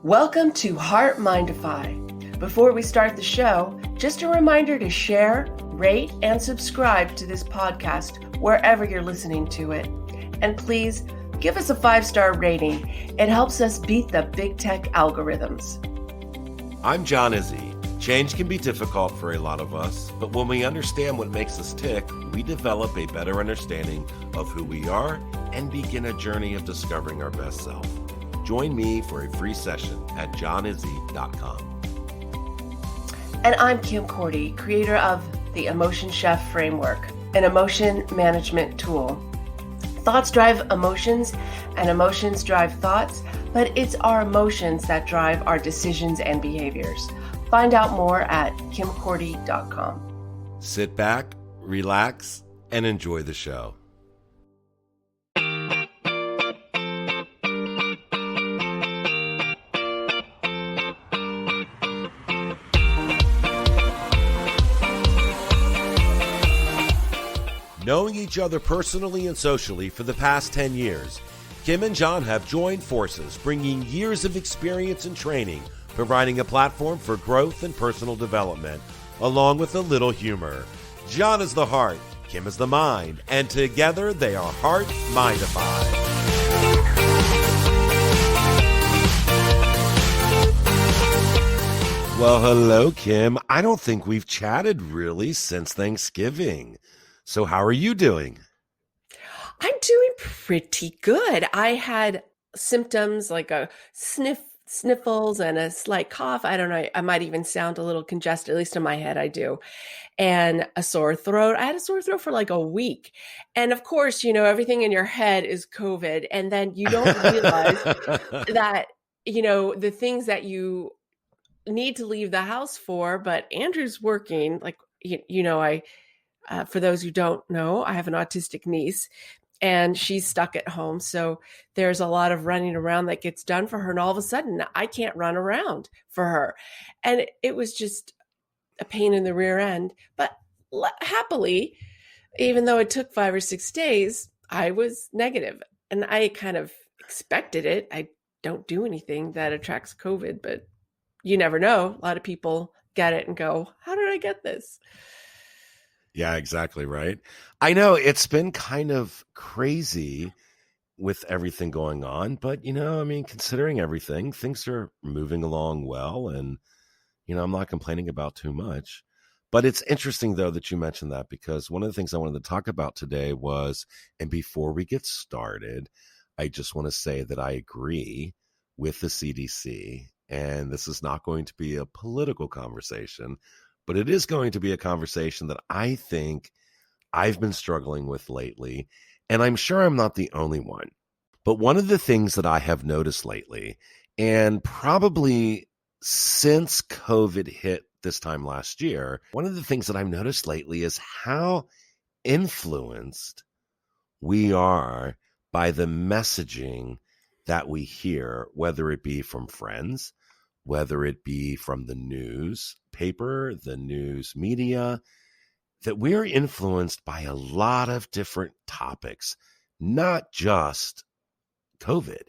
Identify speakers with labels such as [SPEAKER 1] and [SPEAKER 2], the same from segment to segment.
[SPEAKER 1] Welcome to HeartMind-ify. Before we start the show, just a reminder to share, rate, and subscribe to this podcast wherever you're listening to it. And please give us a 5-star rating. It helps us beat the big tech algorithms.
[SPEAKER 2] I'm John Izzy. Change can be difficult for a lot of us, but when we understand what makes us tick, we develop a better understanding of who we are and begin a journey of discovering our best self. Join me for a free session at johnizzy.com.
[SPEAKER 1] And I'm Kim Cordy, creator of the Emotion Chef Framework, an emotion management tool. Thoughts drive emotions, and emotions drive thoughts, but it's our emotions that drive our decisions and behaviors. Find out more at kimcordy.com.
[SPEAKER 2] Sit back, relax, and enjoy the show. Knowing each other personally and socially for the past 10 years, Kim and John have joined forces, bringing years of experience and training, providing a platform for growth and personal development, along with a little humor. John is the heart, Kim is the mind, and together they are HeartMind-ify. Well, hello, Kim. I don't think we've chatted really since Thanksgiving. So how are you doing?
[SPEAKER 1] I'm doing pretty good. I had symptoms like a sniffles and a slight cough. I don't know. I might even sound a little congested, at least in my head I do. And a sore throat. I had a sore throat for like a week. And of course, everything in your head is COVID. And then you don't realize that, the things that you need to leave the house for, but Andrew's working, like, for those who don't know, I have an autistic niece and she's stuck at home. So there's a lot of running around that gets done for her. And all of a sudden I can't run around for her. And it was just a pain in the rear end. But happily, even though it took 5 or 6 days, I was negative and I kind of expected it. I don't do anything that attracts COVID, but you never know. A lot of people get it and go, how did I get this?
[SPEAKER 2] Yeah, exactly right. I know it's been kind of crazy with everything going on, but considering everything, things are moving along well, and I'm not complaining about too much. But it's interesting though that you mentioned that, because one of the things I wanted to talk about today was, and before we get started, I just want to say that I agree with the CDC, and this is not going to be a political conversation, but it is going to be a conversation that I think I've been struggling with lately, and I'm sure I'm not the only one. But one of the things that I have noticed lately, and probably since COVID hit this time last year, one of the things that I've noticed lately is how influenced we are by the messaging that we hear, whether it be from friends, whether it be from the newspaper, the news media, that we're influenced by a lot of different topics, not just COVID.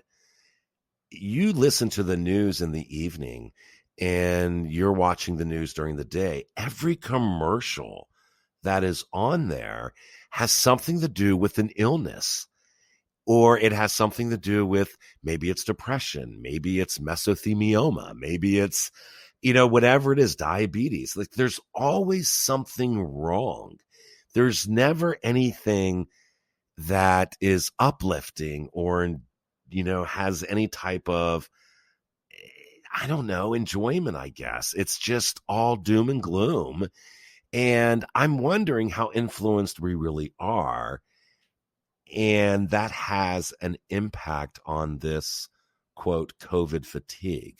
[SPEAKER 2] You listen to the news in the evening and you're watching the news during the day. Every commercial that is on there has something to do with an illness. Or it has something to do with, maybe it's depression, maybe it's mesothelioma, maybe it's, whatever it is, diabetes. Like, there's always something wrong. There's never anything that is uplifting or, has any type of, enjoyment, I guess. It's just all doom and gloom. And I'm wondering how influenced we really are. And that has an impact on this, quote, COVID fatigue.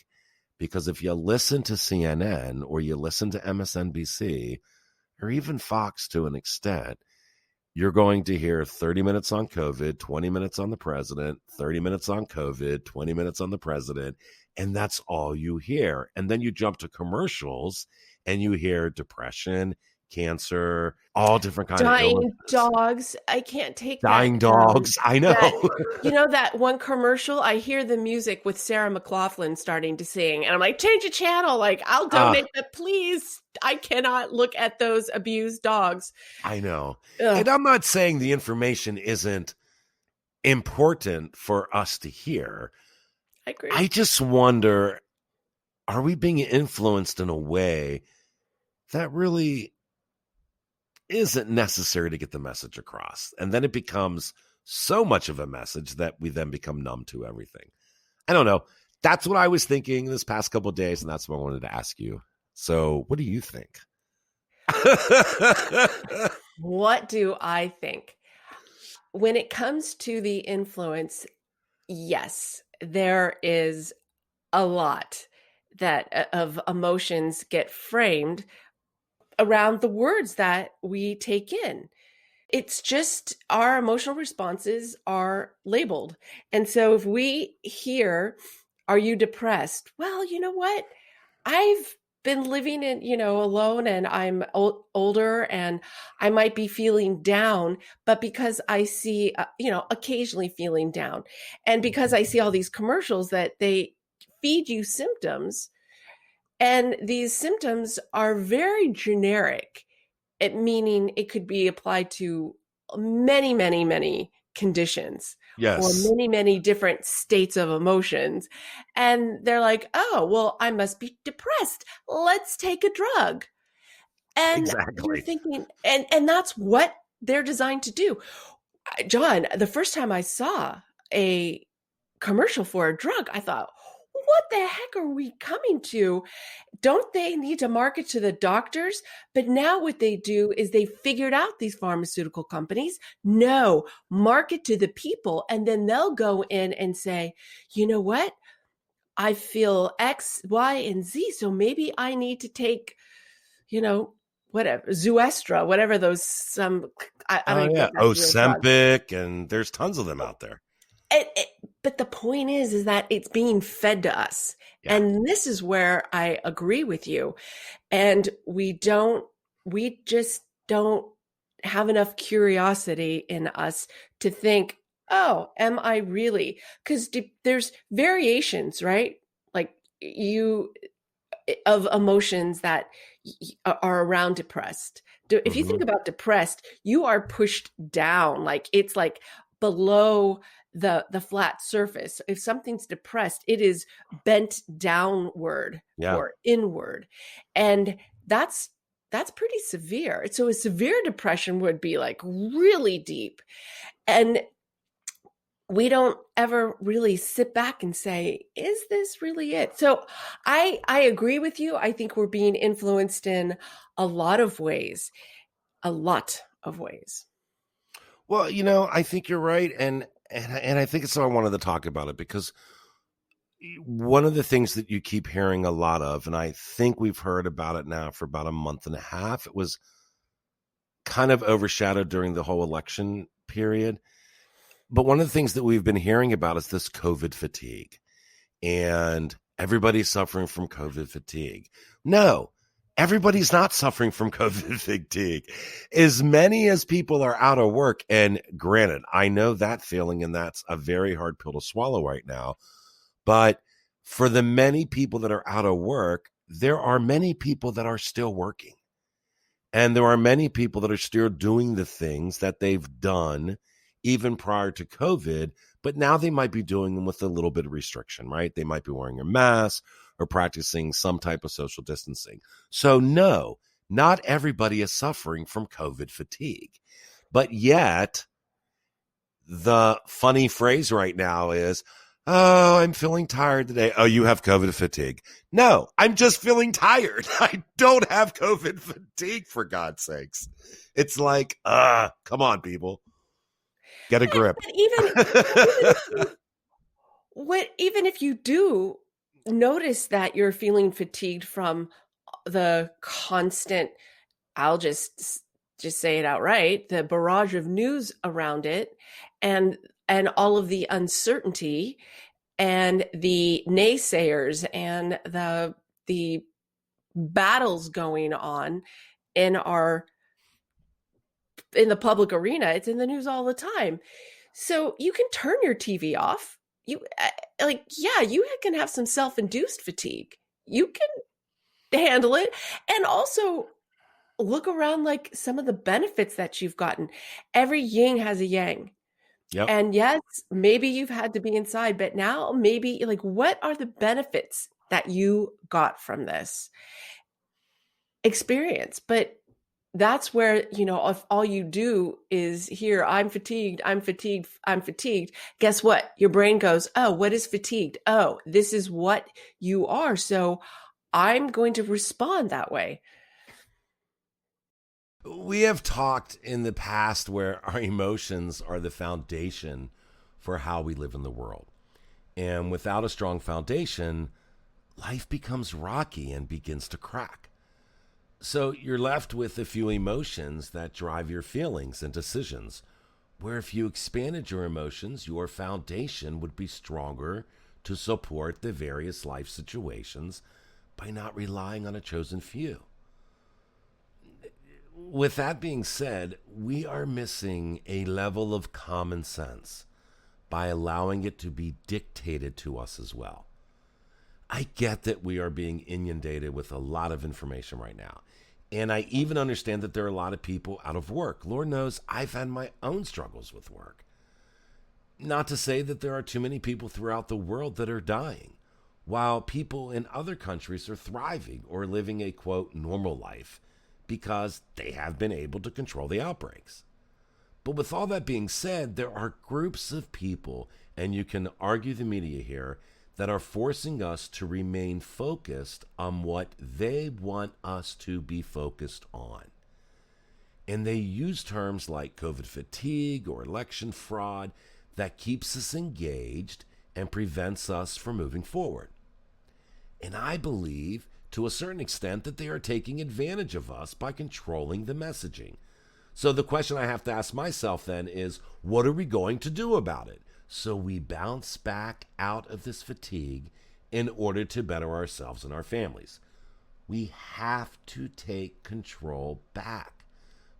[SPEAKER 2] Because if you listen to CNN or you listen to MSNBC or even Fox to an extent, you're going to hear 30 minutes on COVID, 20 minutes on the president, 30 minutes on COVID, 20 minutes on the president, and that's all you hear. And then you jump to commercials and you hear depression, cancer, all different kind of
[SPEAKER 1] Dying
[SPEAKER 2] illnesses,
[SPEAKER 1] dogs. I can't take
[SPEAKER 2] dying dogs. I
[SPEAKER 1] that
[SPEAKER 2] know.
[SPEAKER 1] that one commercial, I hear the music with Sarah McLachlan starting to sing, and I'm like, change a channel. Like, I'll donate,
[SPEAKER 2] Ah,
[SPEAKER 1] but please, I cannot look at those abused dogs.
[SPEAKER 2] I know.
[SPEAKER 1] Ugh,
[SPEAKER 2] And I'm not saying the information isn't important for us to hear.
[SPEAKER 1] I agree.
[SPEAKER 2] I just wonder, are we being influenced in a way that really isn't necessary to get the message across? And then it becomes so much of a message that we then become numb to everything. I don't know. That's what I was thinking this past couple of days, and that's what I wanted to ask you. So, what do you think?
[SPEAKER 1] What do I think? When it comes to the influence, yes, there is a lot that of emotions get framed around the words that we take in. It's just our emotional responses are labeled. And so if we hear, are you depressed? Well, you know what? I've been living in, alone, and I'm older, and I might be feeling down, but because I see, occasionally feeling down, and because I see all these commercials that they feed you symptoms, and these symptoms are very generic, meaning it could be applied to many, many, many conditions or
[SPEAKER 2] Yes,
[SPEAKER 1] many, many different states of emotions. And they're like, oh, well, I must be depressed. Let's take a drug. And you're
[SPEAKER 2] exactly.
[SPEAKER 1] thinking, and that's what they're designed to do. John, the first time I saw a commercial for a drug, I thought, what the heck are we coming to? Don't they need to market to the doctors? But now what they do is they figured out, these pharmaceutical companies, no, market to the people. And then they'll go in and say, you know what? I feel X, Y, and Z. So maybe I need to take, you know, whatever, Zuestra, whatever those, I don't
[SPEAKER 2] Oh
[SPEAKER 1] even
[SPEAKER 2] yeah,
[SPEAKER 1] think that's a real drug.
[SPEAKER 2] Ozempic, and there's tons of them out there.
[SPEAKER 1] it, but the point is that it's being fed to us.
[SPEAKER 2] Yeah.
[SPEAKER 1] And this is where I agree with you. And we just don't have enough curiosity in us to think, oh, am I really? Because there's variations, right? Like you of emotions that are around depressed. If you
[SPEAKER 2] Hmm.
[SPEAKER 1] think about depressed, you are pushed down, like it's like below the flat surface. If something's depressed, it is bent downward
[SPEAKER 2] Yeah.
[SPEAKER 1] or inward, and that's pretty severe. So a severe depression would be like really deep, and we don't ever really sit back and say, is this really it? So I agree with you. I think we're being influenced in a lot of ways, a lot of ways.
[SPEAKER 2] Well, I think you're right, and I think it's so I wanted to talk about it because one of the things that you keep hearing a lot of, and I think we've heard about it now for about a month and a half. It was kind of overshadowed during the whole election period. But one of the things that we've been hearing about is this COVID fatigue, and everybody's suffering from COVID fatigue. No, everybody's not suffering from COVID fatigue. As many as people are out of work, and granted, I know that feeling, and that's a very hard pill to swallow right now. But for the many people that are out of work, there are many people that are still working. And there are many people that are still doing the things that they've done even prior to COVID, but now they might be doing them with a little bit of restriction, right? They might be wearing a mask or practicing some type of social distancing. So, no, not everybody is suffering from COVID fatigue. But yet, the funny phrase right now is, oh, I'm feeling tired today. Oh, you have COVID fatigue. No, I'm just feeling tired. I don't have COVID fatigue, for God's sakes. It's like, come on, people. Get a grip.
[SPEAKER 1] But even if you do notice that you're feeling fatigued from the constant, I'll just say it outright, the barrage of news around it, and all of the uncertainty and the naysayers and the battles going on, in our in the public arena. It's in the news all the time. So you can turn your TV off. You like, yeah, you can have some self-induced fatigue. You can handle it. And also look around, like some of the benefits that you've gotten. Every yin has a yang.
[SPEAKER 2] Yep.
[SPEAKER 1] And yes, maybe you've had to be inside, but now maybe, like, what are the benefits that you got from this experience? But that's where, if all you do is hear, I'm fatigued, I'm fatigued, I'm fatigued, guess what? Your brain goes, oh, what is fatigued? Oh, this is what you are. So I'm going to respond that way.
[SPEAKER 2] We have talked in the past where our emotions are the foundation for how we live in the world. And without a strong foundation, life becomes rocky and begins to crack. So you're left with a few emotions that drive your feelings and decisions, where if you expanded your emotions, your foundation would be stronger to support the various life situations by not relying on a chosen few. With that being said, we are missing a level of common sense by allowing it to be dictated to us as well. I get that we are being inundated with a lot of information right now. And I even understand that there are a lot of people out of work. Lord knows I've had my own struggles with work. Not to say that there are too many people throughout the world that are dying, while people in other countries are thriving or living a quote normal life because they have been able to control the outbreaks. But with all that being said, there are groups of people, and you can argue the media here, that are forcing us to remain focused on what they want us to be focused on. And they use terms like COVID fatigue or election fraud that keeps us engaged and prevents us from moving forward. And I believe, to a certain extent, that they are taking advantage of us by controlling the messaging. So the question I have to ask myself then is, what are we going to do about it? So we bounce back out of this fatigue in order to better ourselves and our families. We have to take control back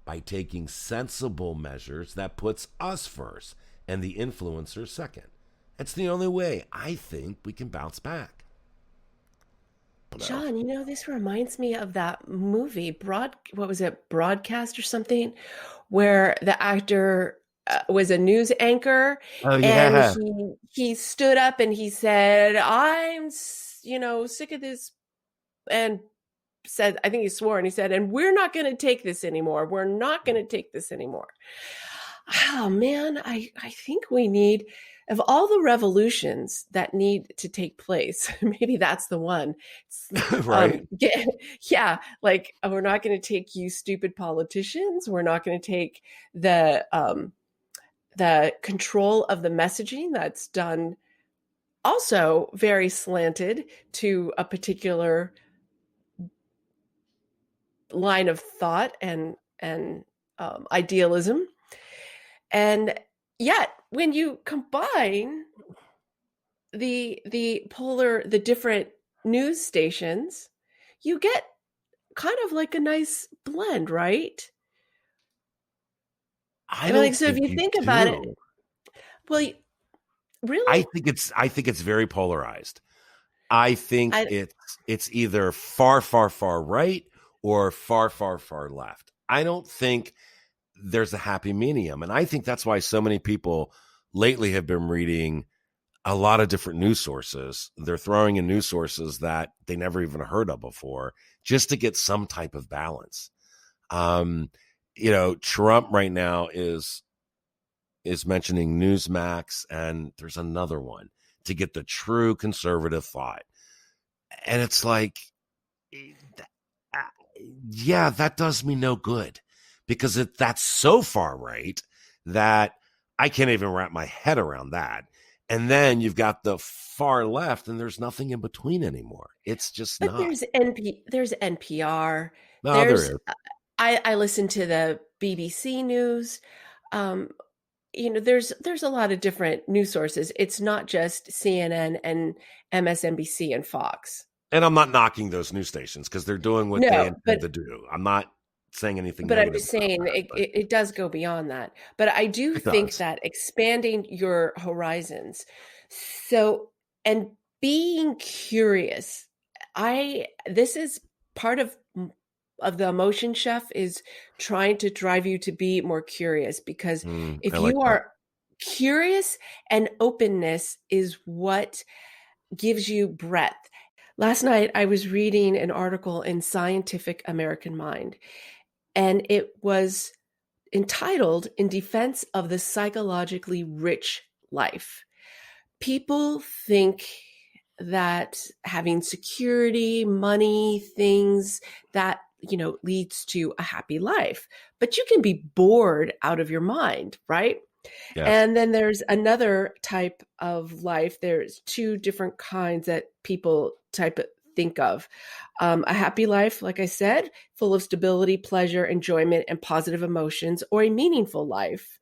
[SPEAKER 2] by taking sensible measures that puts us first and the influencers second. It's the only way I think we can bounce back. No.
[SPEAKER 1] John, this reminds me of that movie, what was it, Broadcast or something, where the actor was a news anchor,
[SPEAKER 2] Oh
[SPEAKER 1] and
[SPEAKER 2] yeah.
[SPEAKER 1] he stood up and he said, I'm, sick of this, and said, I think he swore, and he said, and we're not going to take this anymore. We're not going to take this anymore. Oh man, I think we need, of all the revolutions that need to take place, maybe that's the one.
[SPEAKER 2] Right.
[SPEAKER 1] Yeah, like, we're not going to take you stupid politicians. We're not going to take the control of the messaging that's done also very slanted to a particular line of thought and idealism. And yet, when you combine the different news stations, you get kind of like a nice blend, right?
[SPEAKER 2] I
[SPEAKER 1] I mean, like,
[SPEAKER 2] don't
[SPEAKER 1] so if
[SPEAKER 2] think
[SPEAKER 1] you
[SPEAKER 2] you
[SPEAKER 1] think about it,
[SPEAKER 2] do.
[SPEAKER 1] well,
[SPEAKER 2] I
[SPEAKER 1] really,
[SPEAKER 2] think it's very polarized. I think
[SPEAKER 1] I
[SPEAKER 2] it's either far, far, far right or far, far, far left. I don't think there's a happy medium. And I think that's why so many people lately have been reading a lot of different news sources. They're throwing in news sources that they never even heard of before just to get some type of balance. Um, Trump right now is mentioning Newsmax, and there's another one to get the true conservative thought. And it's like, uh, yeah, that does me no good because that's so far right that I can't even wrap my head around that. And then you've got the far left, and there's nothing in between anymore. It's just
[SPEAKER 1] but
[SPEAKER 2] not.
[SPEAKER 1] there's NPR.
[SPEAKER 2] No, there
[SPEAKER 1] There's
[SPEAKER 2] is.
[SPEAKER 1] I listen to the BBC News. Um, there's a lot of different news sources. It's not just CNN and MSNBC and Fox.
[SPEAKER 2] And I'm not knocking those news stations because they're doing what they
[SPEAKER 1] No,
[SPEAKER 2] intend
[SPEAKER 1] but
[SPEAKER 2] to do. I'm not saying anything
[SPEAKER 1] But I'm
[SPEAKER 2] negative
[SPEAKER 1] just
[SPEAKER 2] about
[SPEAKER 1] saying
[SPEAKER 2] that, but
[SPEAKER 1] it does go beyond that. But I do
[SPEAKER 2] it
[SPEAKER 1] think
[SPEAKER 2] does.
[SPEAKER 1] that expanding your horizons, so and being curious, I this is part of the emotion chef is trying to drive you to be more curious because
[SPEAKER 2] I
[SPEAKER 1] if
[SPEAKER 2] like
[SPEAKER 1] you
[SPEAKER 2] that.
[SPEAKER 1] are curious and openness is what gives you breadth. Last night I was reading an article in Scientific American Mind and it was entitled In Defense of the Psychologically Rich Life. People think that having security, money, things that, leads to a happy life. But you can be bored out of your mind, right?
[SPEAKER 2] Yes.
[SPEAKER 1] And then there's another type of life. There's two different kinds that people think of. A happy life, like I said, full of stability, pleasure, enjoyment, and positive emotions, or a meaningful life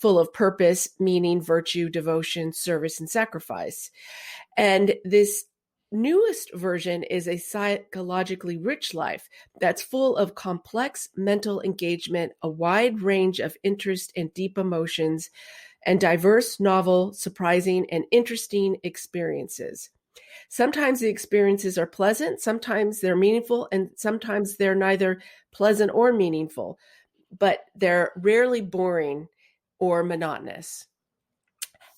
[SPEAKER 1] full of purpose, meaning, virtue, devotion, service, and sacrifice. And this newest version is a psychologically rich life that's full of complex mental engagement, a wide range of interest and deep emotions, and diverse, novel, surprising, and interesting experiences. Sometimes the experiences are pleasant, sometimes they're meaningful, and sometimes they're neither pleasant or meaningful, but they're rarely boring or monotonous.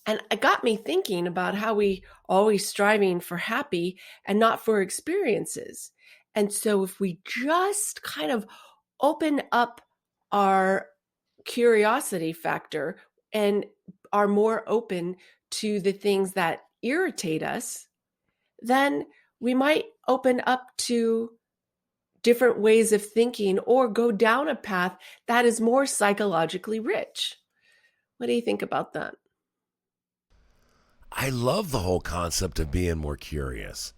[SPEAKER 1] And it got me thinking about how we always striving for happy and not for experiences. And so if we just kind of open up our curiosity factor and are more open to the things that irritate us, then we might open up to different ways of thinking or go down a path that is more psychologically rich. What do you think about that?
[SPEAKER 2] I love the whole concept of being more curious.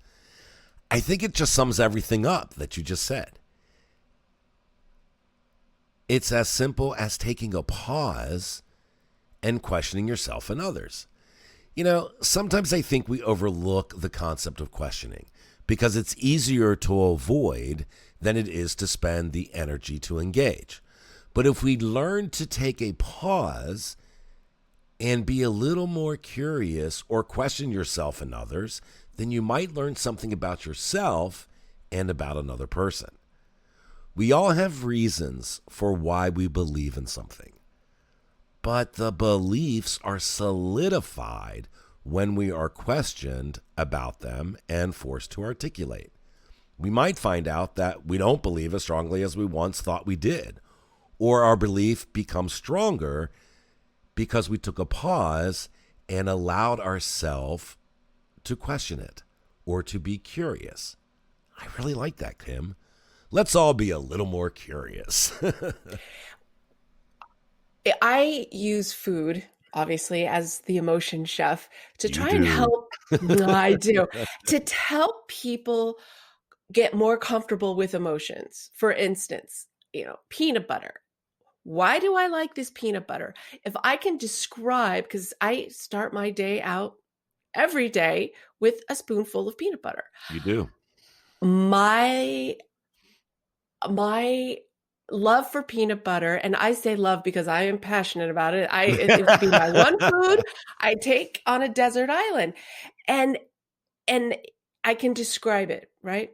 [SPEAKER 2] I think it just sums everything up that you just said. It's as simple as taking a pause and questioning yourself and others. Sometimes I think we overlook the concept of questioning because it's easier to avoid than it is to spend the energy to engage. But if we learn to take a pause and be a little more curious or question yourself and others, then you might learn something about yourself and about another person. We all have reasons for why we believe in something, but the beliefs are solidified when we are questioned about them and forced to articulate. We might find out that we don't believe as strongly as we once thought we did, or our belief becomes stronger because we took a pause and allowed ourselves to question it or to be curious. I really like that, Kim. Let's all be a little more curious.
[SPEAKER 1] I use food, obviously, as the emotion chef to
[SPEAKER 2] You
[SPEAKER 1] try and
[SPEAKER 2] do.
[SPEAKER 1] help. I do to help people get more comfortable with emotions. For instance, peanut butter. Why do I like this peanut butter? If I can describe, because I start my day out every day with a spoonful of peanut butter.
[SPEAKER 2] You do.
[SPEAKER 1] My my love for peanut butter, and I say love because I am passionate about it. It would be my one food I take on a desert island, and and I can describe it, right?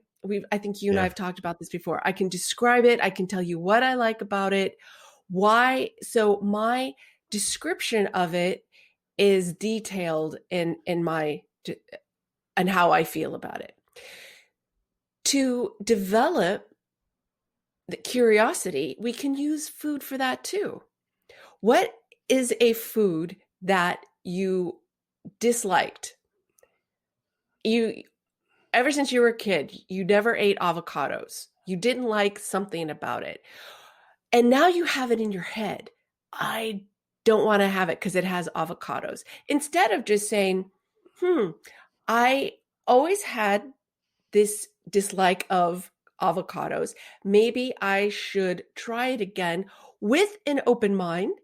[SPEAKER 1] I think you and I
[SPEAKER 2] Yeah.
[SPEAKER 1] have talked about this before. I can describe it. I can tell you what I like about it, why. So my description of it is detailed in my and how I feel about it. To develop the curiosity, we can use food for that too. What is a food that you disliked? You ever since you were a kid, you never ate avocados. You didn't like something about it. And now you have it in your head. I don't want to have it because it has avocados. Instead of just saying, I always had this dislike of avocados. Maybe I should try it again with an open mind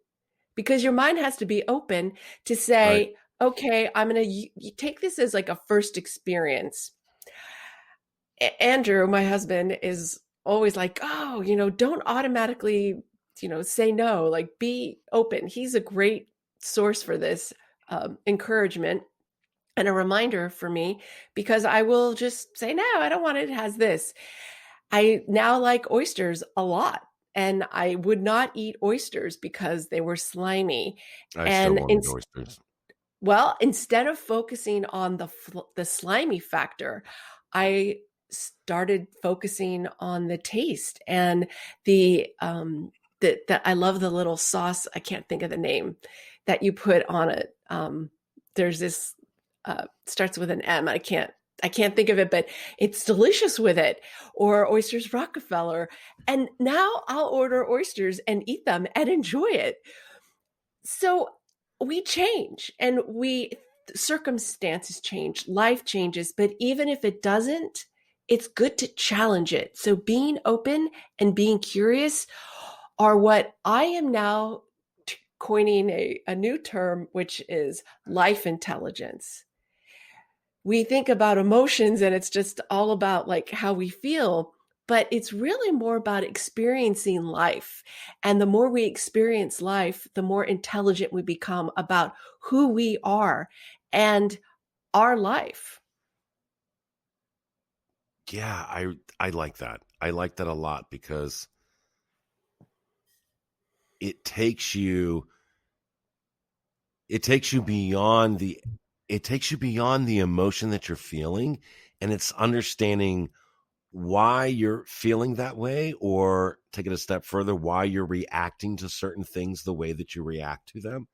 [SPEAKER 1] because your mind has to be open to
[SPEAKER 2] Right.
[SPEAKER 1] say, okay, I'm going to take this as like a first experience. Andrew, my husband, is always like, oh, don't automatically, say no, like be open. He's a great source for this encouragement and a reminder for me because I will just say, no, I don't want it. It has this. I now like oysters a lot. And I would not eat oysters because they were slimy.
[SPEAKER 2] I still
[SPEAKER 1] And
[SPEAKER 2] won't eat oysters.
[SPEAKER 1] well, instead of focusing on the slimy factor, I started focusing on the taste and the I love the little sauce. I can't think of the name that you put on it. There's this starts with an M. I can't think of it, but it's delicious with it. Or oysters Rockefeller. And now I'll order oysters and eat them and enjoy it. So we change and circumstances change, life changes, but even if it doesn't, it's good to challenge it. So being open and being curious are what I am now coining a new term, which is life intelligence. We think about emotions and it's just all about like how we feel, but it's really more about experiencing life. And the more we experience life, the more intelligent we become about who we are and our life.
[SPEAKER 2] Yeah, I like that. I like that a lot because it takes you it takes you beyond the it takes you beyond the emotion that you're feeling, and it's understanding why you're feeling that way, or take it a step further, why you're reacting to certain things the way that you react to them.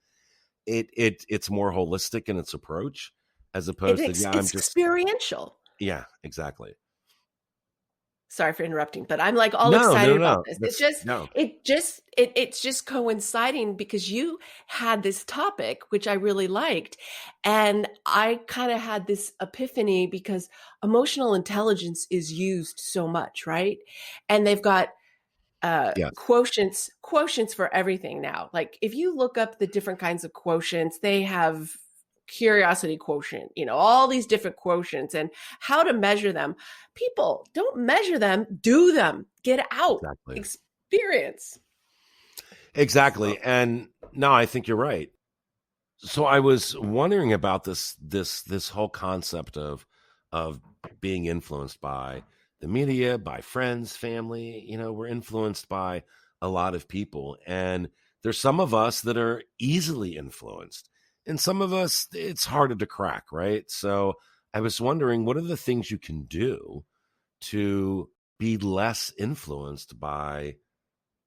[SPEAKER 2] It's more holistic in its approach, as opposed to, yeah, I'm
[SPEAKER 1] It's
[SPEAKER 2] just,
[SPEAKER 1] experiential.
[SPEAKER 2] yeah, exactly.
[SPEAKER 1] Sorry for interrupting, but I'm like all
[SPEAKER 2] No, no,
[SPEAKER 1] excited
[SPEAKER 2] no,
[SPEAKER 1] about
[SPEAKER 2] no.
[SPEAKER 1] this.
[SPEAKER 2] That's no.
[SPEAKER 1] It's just coinciding because you had this topic which I really liked, and I kind of had this epiphany because emotional intelligence is used so much, right? And they've got
[SPEAKER 2] Yes,
[SPEAKER 1] quotients for everything now. Like if you look up the different kinds of quotients, they have curiosity quotient, all these different quotients and how to measure them. People don't measure them, do them, get out,
[SPEAKER 2] exactly.
[SPEAKER 1] experience. So
[SPEAKER 2] Exactly. And no, I think you're right. So I was wondering about this whole concept of being influenced by the media, by friends, family. We're influenced by a lot of people, and there's some of us that are easily influenced, and some of us it's harder to crack, right? So I was wondering, what are the things you can do to be less influenced by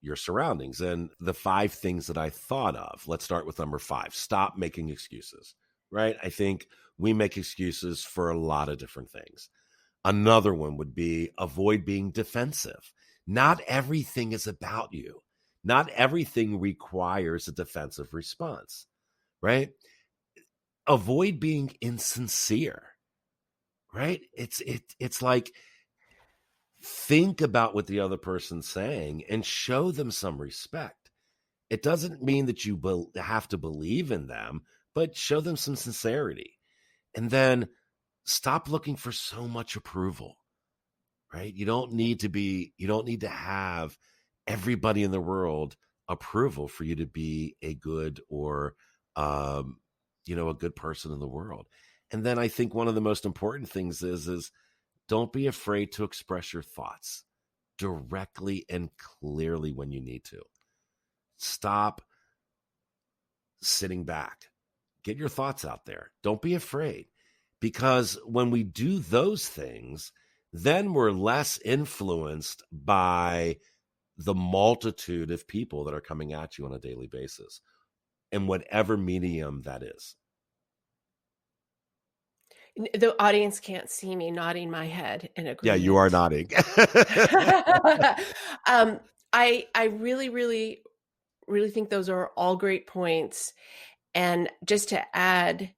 [SPEAKER 2] your surroundings? And the five things that I thought of, let's start with number five: stop making excuses, right? I think we make excuses for a lot of different things. Another one would be avoid being defensive. Not everything is about you, not everything requires a defensive response, right? Avoid being insincere, right? It's like, think about what the other person's saying and show them some respect. It doesn't mean that you have to believe in them, but show them some sincerity. And then stop looking for so much approval, right? You don't need to have everybody in the world approval for you to be a good or, um, a good person in the world. And then I think one of the most important things is don't be afraid to express your thoughts directly and clearly when you need to. Stop sitting back. Get your thoughts out there. Don't be afraid. Because when we do those things, then we're less influenced by the multitude of people that are coming at you on a daily basis, in whatever medium that is.
[SPEAKER 1] the audience can't see me nodding my head in
[SPEAKER 2] Yeah, you are
[SPEAKER 1] agreement.
[SPEAKER 2] nodding.
[SPEAKER 1] um, I really, really, really think those are all great points. And just to add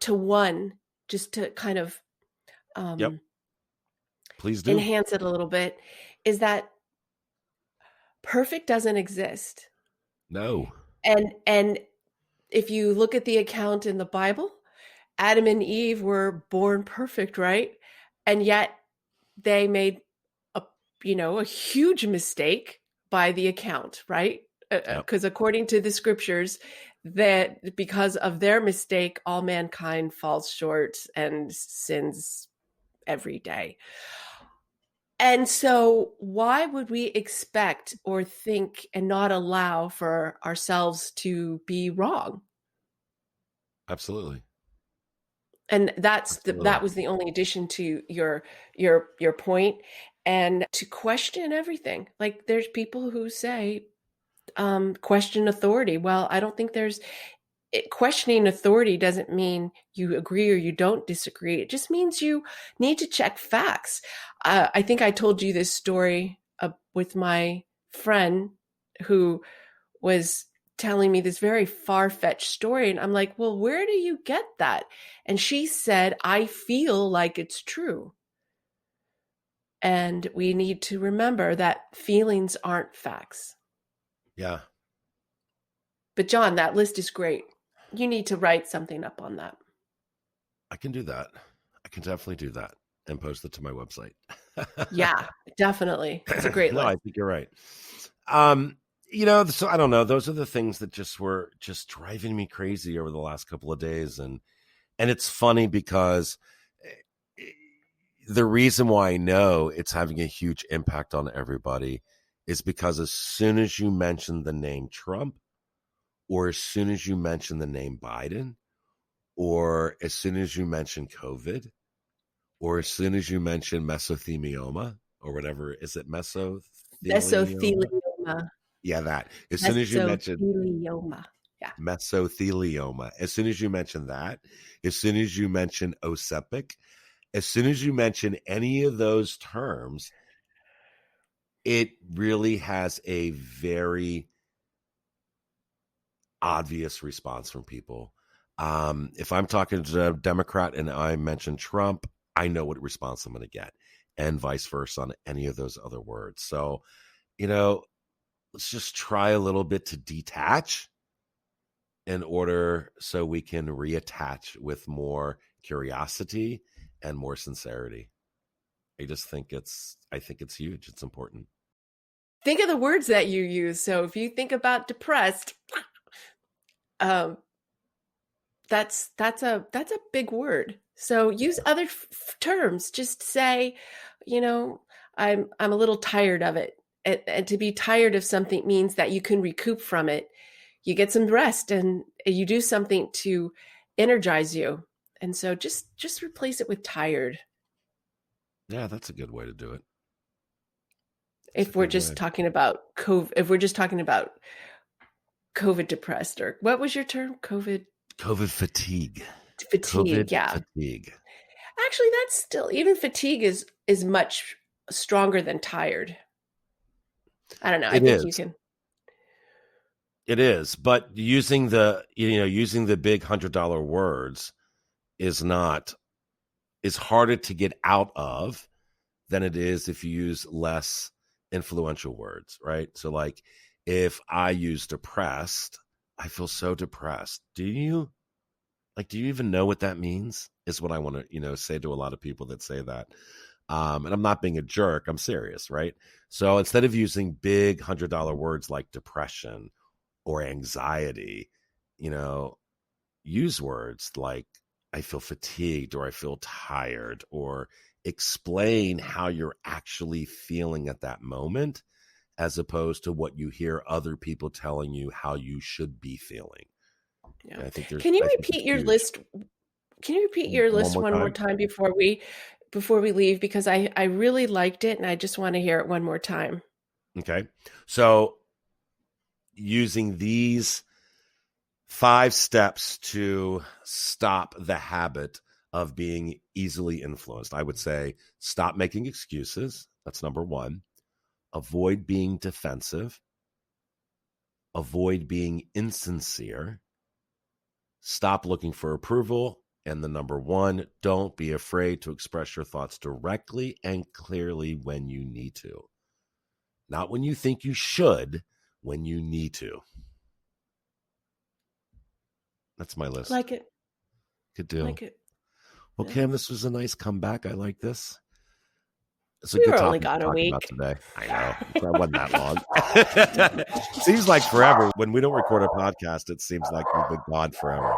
[SPEAKER 1] to one, just to kind of
[SPEAKER 2] Yep,
[SPEAKER 1] um,
[SPEAKER 2] please do.
[SPEAKER 1] enhance it a little bit, is that perfect doesn't exist.
[SPEAKER 2] No,
[SPEAKER 1] And if you look at the account in the Bible, Adam and Eve were born perfect, right? And yet they made a a huge mistake by the account, right?
[SPEAKER 2] Yep.
[SPEAKER 1] Because according to the scriptures, that because of their mistake, all mankind falls short and sins every day. And so, why would we expect or think and not allow for ourselves to be wrong?
[SPEAKER 2] Absolutely.
[SPEAKER 1] And that
[SPEAKER 2] Absolutely.
[SPEAKER 1] was the only addition to your point, and to question everything. Like there's people who say, question authority. Well, I don't think questioning authority doesn't mean you agree or you don't disagree. It just means you need to check facts. I think I told you this story with my friend who was telling me this very far-fetched story, and I'm like, well, where do you get that? And she said, I feel like it's true. And we need to remember that feelings aren't facts.
[SPEAKER 2] Yeah.
[SPEAKER 1] But John, that list is great. You need to write something up on that.
[SPEAKER 2] I can do that. I can definitely do that and post it to my website.
[SPEAKER 1] Yeah, definitely. It's a great
[SPEAKER 2] No,
[SPEAKER 1] list.
[SPEAKER 2] I think you're right. Um, so I don't know. Those are the things that just were just driving me crazy over the last couple of days, and it's funny because eh, the reason why I know it's having a huge impact on everybody is because as soon as you mention the name Trump, or as soon as you mention the name Biden, or as soon as you mention COVID, or as soon as you mention mesothelioma or whatever, is it mesothelioma?
[SPEAKER 1] Mesothelioma.
[SPEAKER 2] Yeah, that. As soon as you mention
[SPEAKER 1] Mesothelioma. Yeah.
[SPEAKER 2] mesothelioma, as soon as you mention that, as soon as you mention osepic, as soon as you mention any of those terms, it really has a very obvious response from people. If I'm talking to a Democrat and I mention Trump, I know what response I'm going to get, and vice versa on any of those other words. So, you know, let's just try a little bit to detach in order so we can reattach with more curiosity and more sincerity. I think it's huge. It's important.
[SPEAKER 1] Think of the words that you use. So if you think about depressed, um, that's a big word. So use other terms. Just say, you know, I'm a little tired of it. And to be tired of something means that you can recoup from it. You get some rest and you do something to energize you. And so just replace it with tired.
[SPEAKER 2] Yeah, that's a good way to do it. That's a
[SPEAKER 1] If we're
[SPEAKER 2] good
[SPEAKER 1] just
[SPEAKER 2] way.
[SPEAKER 1] talking about COVID, if we're just talking about COVID depressed, or what was your term? COVID
[SPEAKER 2] COVID fatigue.
[SPEAKER 1] fatigue.
[SPEAKER 2] COVID
[SPEAKER 1] Yeah.
[SPEAKER 2] fatigue.
[SPEAKER 1] Actually, that's still, even fatigue is much stronger than tired. I don't know. I
[SPEAKER 2] It
[SPEAKER 1] think you
[SPEAKER 2] is.
[SPEAKER 1] can.
[SPEAKER 2] It is. But using the big $100 words is not is harder to get out of than it is if you use less influential words, right? So like if I use depressed, I feel so depressed. Do you? Like, do you even know what that means? Is what I want to, say to a lot of people that say that. And I'm not being a jerk. I'm serious, right? So instead of using big $100 words like depression or anxiety, you know, use words like I feel fatigued or I feel tired, or explain how you're actually feeling at that moment as opposed to what you hear other people telling you how you should be feeling.
[SPEAKER 1] Yeah.
[SPEAKER 2] And
[SPEAKER 1] Can you
[SPEAKER 2] I think
[SPEAKER 1] repeat
[SPEAKER 2] it's
[SPEAKER 1] your
[SPEAKER 2] huge.
[SPEAKER 1] list? Can you repeat your
[SPEAKER 2] One
[SPEAKER 1] list
[SPEAKER 2] more
[SPEAKER 1] one more
[SPEAKER 2] time.
[SPEAKER 1] time before we leave? Because I really liked it and I just want to hear it one more time.
[SPEAKER 2] Okay. So using these 5 steps to stop the habit of being easily influenced, I would say stop making excuses. That's number one. Avoid being defensive. Avoid being insincere. Stop looking for approval. And the number one, don't be afraid to express your thoughts directly and clearly when you need to. Not when you think you should, when you need to. That's my list.
[SPEAKER 1] Like it.
[SPEAKER 2] Good deal.
[SPEAKER 1] Like it.
[SPEAKER 2] Well,
[SPEAKER 1] Yeah.
[SPEAKER 2] Cam, this was a nice comeback. I like this. It's a
[SPEAKER 1] We
[SPEAKER 2] good
[SPEAKER 1] were only
[SPEAKER 2] topic to
[SPEAKER 1] gone a
[SPEAKER 2] talk about
[SPEAKER 1] week.
[SPEAKER 2] today. I know. It wasn't that long. Seems like forever. When we don't record a podcast, it seems like we've been gone forever.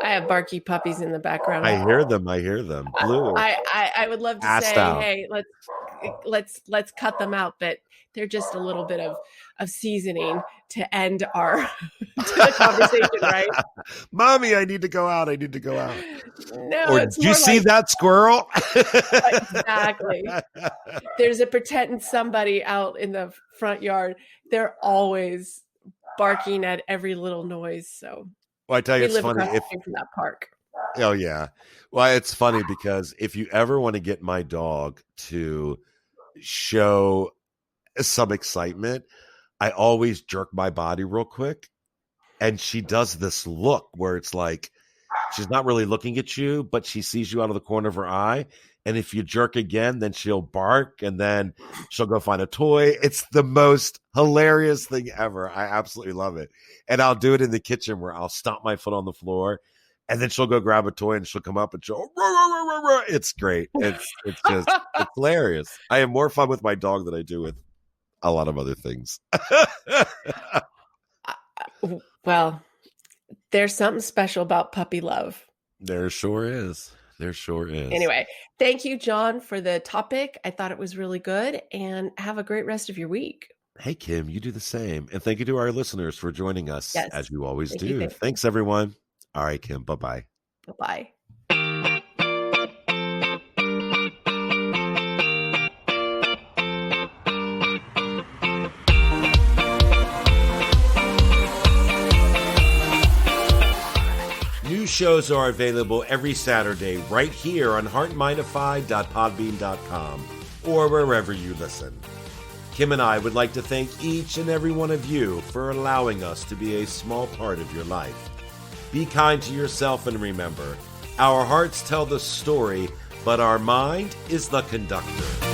[SPEAKER 1] I have barky puppies in the background.
[SPEAKER 2] I hear them. I hear them. Blue.
[SPEAKER 1] I would love to
[SPEAKER 2] Assed
[SPEAKER 1] say,
[SPEAKER 2] out.
[SPEAKER 1] hey, let's cut them out, but they're just a little bit of seasoning to end our to the conversation, right?
[SPEAKER 2] Mommy, I need to go out. I need to go out.
[SPEAKER 1] No,
[SPEAKER 2] Or
[SPEAKER 1] it's
[SPEAKER 2] do you
[SPEAKER 1] more
[SPEAKER 2] see
[SPEAKER 1] like
[SPEAKER 2] that squirrel?
[SPEAKER 1] exactly. There's a pretend somebody out in the front yard. They're always barking at every little noise. So
[SPEAKER 2] Well, I tell you,
[SPEAKER 1] we
[SPEAKER 2] it's
[SPEAKER 1] live
[SPEAKER 2] funny.
[SPEAKER 1] across the street from that park.
[SPEAKER 2] Oh, yeah. Well, it's funny because if you ever want to get my dog to show some excitement, I always jerk my body real quick. And she does this look where it's like she's not really looking at you, but she sees you out of the corner of her eye. And if you jerk again, then she'll bark and then she'll go find a toy. It's the most hilarious thing ever. I absolutely love it. And I'll do it in the kitchen where I'll stomp my foot on the floor and then she'll go grab a toy and she'll come up and she'll, rah, rah, rah, rah, rah. It's great. It's just, it's hilarious. I have more fun with my dog than I do with a lot of other things.
[SPEAKER 1] Well, there's something special about puppy love.
[SPEAKER 2] There sure is. There sure is.
[SPEAKER 1] Anyway, thank you, John, for the topic. I thought it was really good, and have a great rest of your week.
[SPEAKER 2] Hey, Kim, you do the same. And thank you to our listeners for joining us,
[SPEAKER 1] Yes.
[SPEAKER 2] as you always
[SPEAKER 1] Thank
[SPEAKER 2] do.
[SPEAKER 1] you.
[SPEAKER 2] Thanks, everyone. All right, Kim, bye-bye.
[SPEAKER 1] Bye-bye.
[SPEAKER 2] New shows are available every Saturday right here on HeartMind-ify.podbean.com or wherever you listen. Kim and I would like to thank each and every one of you for allowing us to be a small part of your life. Be kind to yourself and remember, our hearts tell the story, but our mind is the conductor.